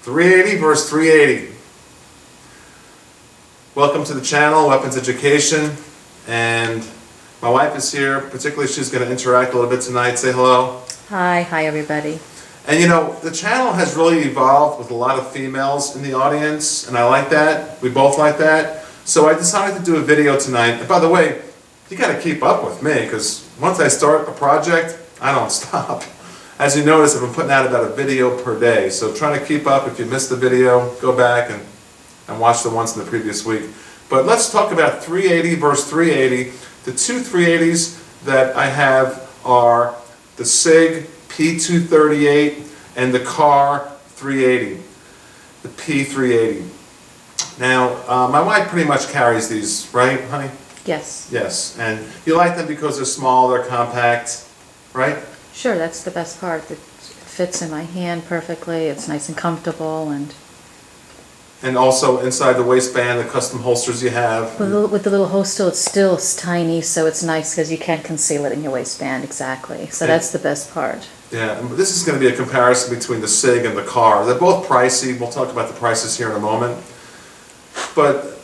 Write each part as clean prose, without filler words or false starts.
380 versus 380. Welcome to the channel, Weapons Education, and my wife is here. Particularly, she's going to interact a little bit tonight. Say hello. Hi everybody. And you know, the channel has really evolved with a lot of females in the audience, and I like that. We both like that. So I decided to do a video tonight. And by the way, you got to keep up with me, because once I start a project, I don't stop. As you notice, I've been putting out about a video per day. So try to keep up. If you missed the video, go back and watch the ones in the previous week. But let's talk about 380 versus 380. The two 380s that I have are the SIG P238 and the Kahr 380, the P380. Now, my wife pretty much carries these, right, honey? Yes. Yes, and you like them because they're small, they're compact, right? Sure, that's the best part. It fits in my hand perfectly. It's nice and comfortable, and also inside the waistband, the custom holsters you have. With the little holster, it's still tiny, so it's nice because you can't conceal it in your waistband. Exactly. So that's the best part. Yeah, and this is going to be a comparison between the SIG and the Kahr. They're both pricey. We'll talk about the prices here in a moment. But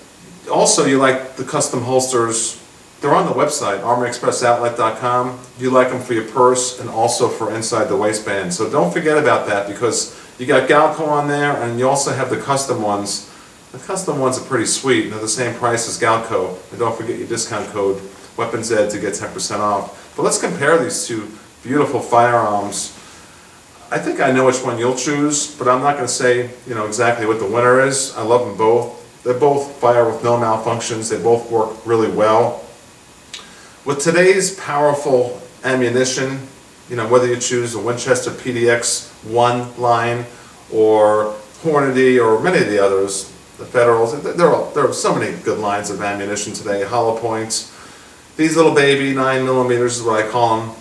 also, you like the custom holsters. They're on the website, armorexpressoutlet.com. You like them for your purse and also for inside the waistband. So don't forget about that, because you got Galco on there, and you also have the custom ones. The custom ones are pretty sweet. They're the same price as Galco. And don't forget your discount code, WeaponsEd, to get 10% off. But let's compare these two beautiful firearms. I think I know which one you'll choose, but I'm not going to say, exactly what the winner is. I love them both. They both fire with no malfunctions. They both work really well. With today's powerful ammunition, whether you choose a Winchester PDX-1 line or Hornady or many of the others, the Federals, there are so many good lines of ammunition today, hollow points. These little baby 9mm is what I call them.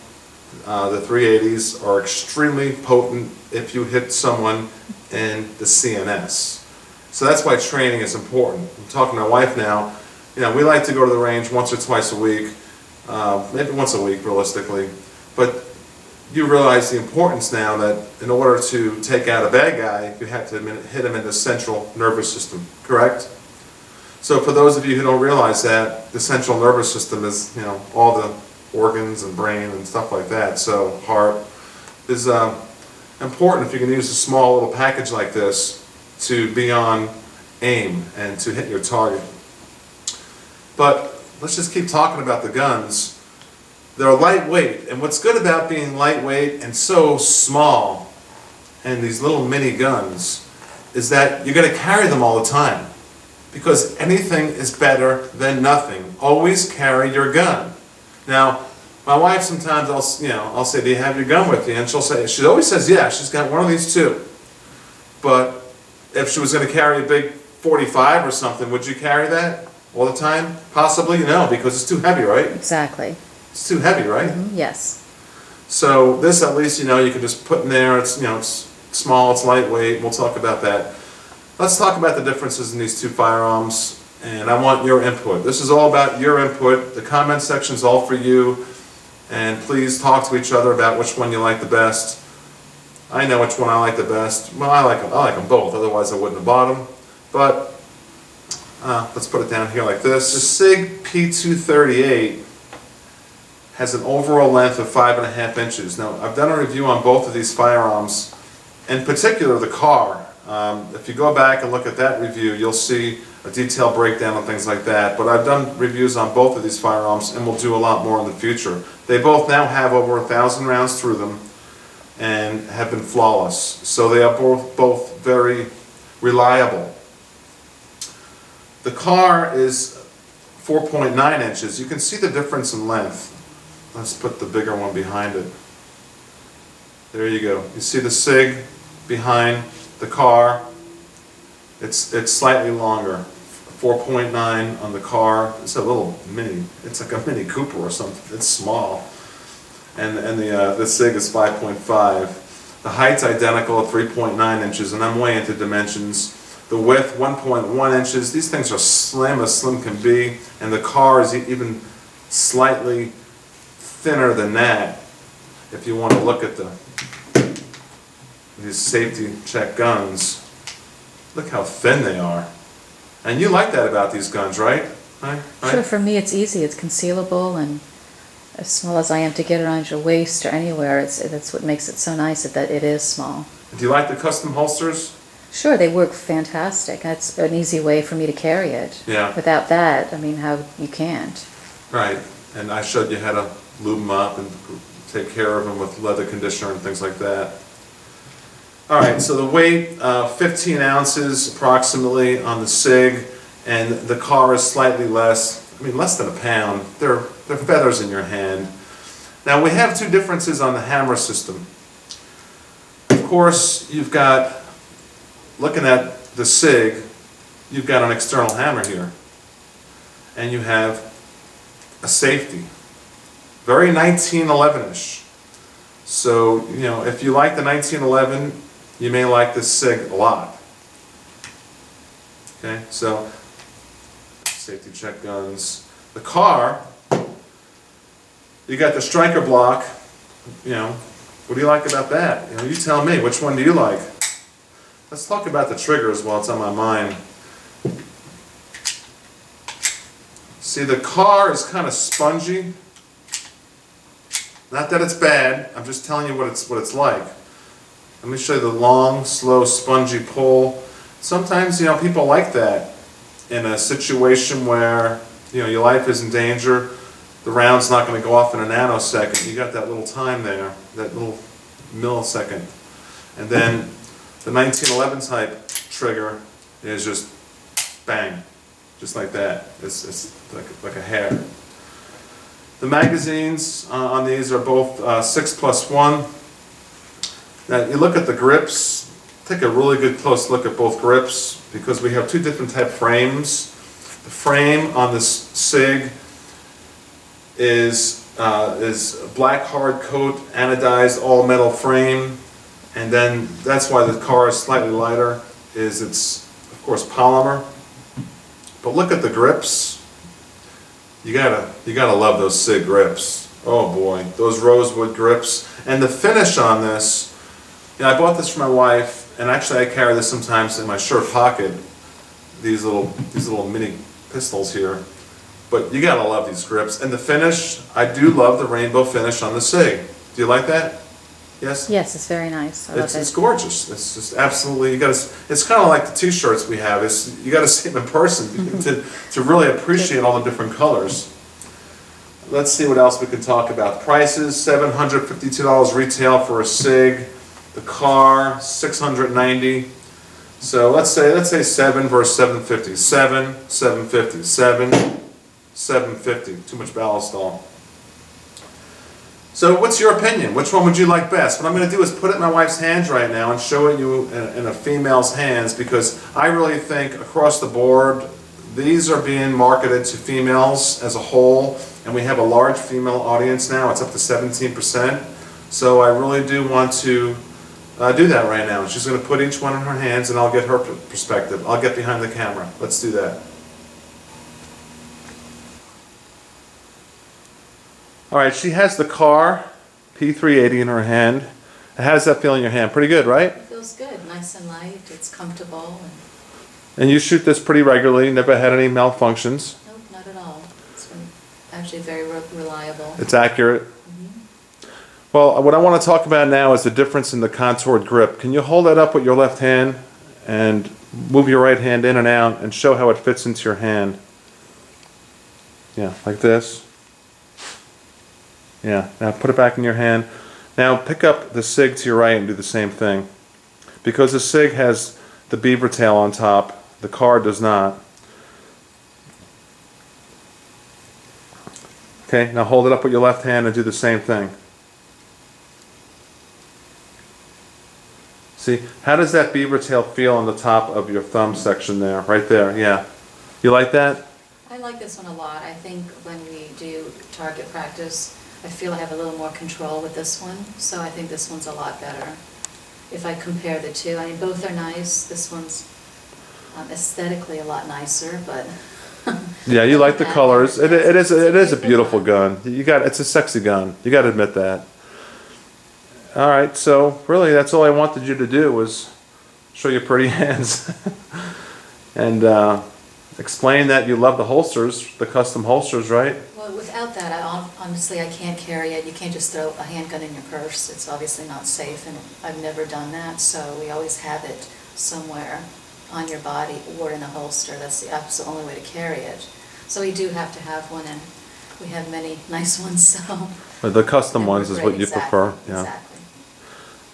The 380s are extremely potent if you hit someone in the CNS. So that's why training is important. I'm talking to my wife now. We like to go to the range once or twice a week, maybe once a week realistically. But you realize the importance now that in order to take out a bad guy, you have to hit him in the central nervous system, correct? So for those of you who don't realize that, the central nervous system is, all the organs and brain and stuff like that. So heart is important if you can use a small little package like this to be on aim and to hit your target. But let's just keep talking about the guns. They're lightweight, and what's good about being lightweight and so small and these little mini guns is that you're going to carry them all the time, because anything is better than nothing. Always carry your gun. Now, my wife sometimes I'll say, "Do you have your gun with you?" And she always says, "Yeah, she's got one of these too." But if she was going to carry a big 45 or something, would you carry that all the time? Possibly, no, because it's too heavy, right? Exactly. It's too heavy, right? Mm-hmm. Yes. So this, at least, you can just put in there. It's it's small, it's lightweight. We'll talk about that. Let's talk about the differences in these two firearms, and I want your input. This is all about your input. The comment section is all for you, and please talk to each other about which one you like the best. I know which one I like the best. Well, I like them both, otherwise I wouldn't have bought them. But let's put it down here like this. The SIG P238 has an overall length of 5.5 inches. Now, I've done a review on both of these firearms, in particular the Kahr. If you go back and look at that review, you'll see a detailed breakdown on things like that. But I've done reviews on both of these firearms, and we'll do a lot more in the future. They both now have over 1,000 rounds through them and have been flawless. So they are both very reliable. The Kahr is 4.9 inches. You can see the difference in length. Let's put the bigger one behind it. There you go. You see the SIG behind the Kahr. It's slightly longer. 4.9 on the Kahr. It's a little mini. It's like a Mini Cooper or something. It's small. And the SIG is 5.5. The height's identical at 3.9 inches, and I'm way into dimensions. The width, 1.1 inches. These things are slim as slim can be, and the Kahr is even slightly thinner than that. If you want to look at these safety check guns, Look how thin they are. And you like that about these guns, right? Right? Sure, for me it's easy. It's concealable, and as small as I am to get around your waist or anywhere, that's what makes it so nice, that it is small. Do you like the custom holsters? Sure, they work fantastic. That's an easy way for me to carry it. Yeah. Without that, I mean, you can't. Right. And I showed you how to lube them up and take care of them with leather conditioner and things like that. All right, so the weight, 15 ounces approximately on the SIG, and the Kahr is slightly less, I mean less than a pound. They're feathers in your hand. Now we have two differences on the hammer system. Of course, you've got, looking at the SIG, you've got an external hammer here. And you have a safety. Very 1911-ish. So, you know, if you like the 1911, you may like this SIG a lot. Okay, so safety check guns. The Kahr, you got the striker block. You know, what do you like about that? You know, you tell me, which one do you like? Let's talk about the triggers while it's on my mind. See, the Kahr is kind of spongy. Not that it's bad, I'm just telling you what it's like. Let me show you the long, slow, spongy pull. Sometimes, you know, people like that in a situation where, you know, your life is in danger. The round's not going to go off in a nanosecond. You got that little time there, that little millisecond. And then the 1911 type trigger is just bang, just like that. It's like a hair. The magazines on these are both 6+1. Now you look at the grips, take a really good close look at both grips, because we have two different type frames. The frame on this SIG is black hard coat, anodized all metal frame, and then that's why the Kahr is slightly lighter, is it's of course polymer. But look at the grips. You gotta love those SIG grips. Oh boy, those rosewood grips. And the finish on this, you know, I bought this for my wife, and actually I carry this sometimes in my shirt pocket. These little mini pistols here. But you gotta love these grips. And the finish, I do love the rainbow finish on the SIG. Do you like that? Yes? Yes, it's very nice. I love it. It's gorgeous. It's just absolutely, it's kind of like the t-shirts we have. You got to see them in person to really appreciate all the different colors. Let's see what else we can talk about. Prices, $752 retail for a SIG. The Kahr, $690. So let's say 7 versus 750. 750, 750. Too much ballastol. So what's your opinion? Which one would you like best? What I'm going to do is put it in my wife's hands right now and show it you in a female's hands, because I really think across the board these are being marketed to females as a whole, and we have a large female audience now. It's up to 17%. So I really do want to do that right now. She's going to put each one in her hands and I'll get her perspective. I'll get behind the camera. Let's do that. Alright, she has the Kahr P380 in her hand. How does that feel in your hand? Pretty good, right? It feels good. Nice and light. It's comfortable. And you shoot this pretty regularly, never had any malfunctions? Nope, not at all. It's been actually very reliable. It's accurate? Well, what I want to talk about now is the difference in the contoured grip. Can you hold that up with your left hand and move your right hand in and out and show how it fits into your hand? Yeah, like this. Yeah, now put it back in your hand. Now pick up the SIG to your right and do the same thing. Because the SIG has the beaver tail on top, the Kahr does not. Okay, now hold it up with your left hand and do the same thing. See, how does that beaver tail feel on the top of your thumb section there? Right there, yeah. You like that? I like this one a lot. I think when we do target practice, I feel I have a little more control with this one, so I think this one's a lot better. If I compare the two, I mean, both are nice. This one's aesthetically a lot nicer, but yeah, you like the colors. It is a beautiful gun. It's a sexy gun. You got to admit that. All right, so really that's all I wanted you to do was show your pretty hands, and explain that you love the holsters, the custom holsters, right? Well, without that, honestly, I can't carry it. You can't just throw a handgun in your purse. It's obviously not safe, and I've never done that, so we always have it somewhere on your body or in a holster. That's the only way to carry it. So we do have to have one, and we have many nice ones, so. But the custom And we're ones is great. what you Exactly, prefer, yeah. Exactly.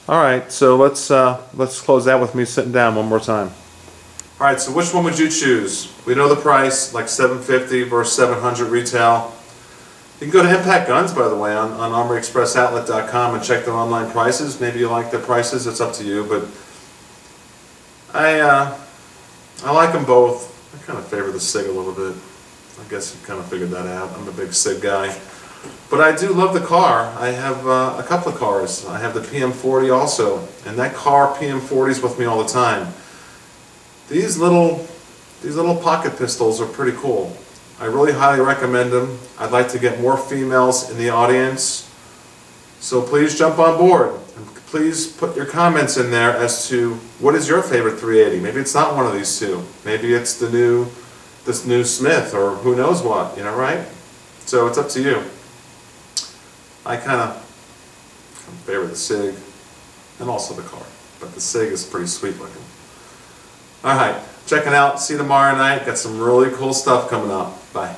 All right, so let's close that with me sitting down one more time. All right, so which one would you choose? We know the price, like $750 versus $700 retail. You can go to Impact Guns, by the way, on ArmoryExpressOutlet.com and check their online prices. Maybe you like their prices, it's up to you, but I like them both. I kind of favor the SIG a little bit. I guess you kind of figured that out. I'm a big SIG guy. But I do love the Kahr. I have a couple of Kahrs. I have the PM40 also, and that Kahr PM40 is with me all the time. These little pocket pistols are pretty cool. I really highly recommend them. I'd like to get more females in the audience, so please jump on board. And please put your comments in there as to what is your favorite 380. Maybe it's not one of these two. Maybe it's this new Smith, or who knows what, you know, right? So it's up to you. I kind of favor the SIG and also the Kahr, but the SIG is pretty sweet looking. All right, checking out. See you tomorrow night. Got some really cool stuff coming up. Bye.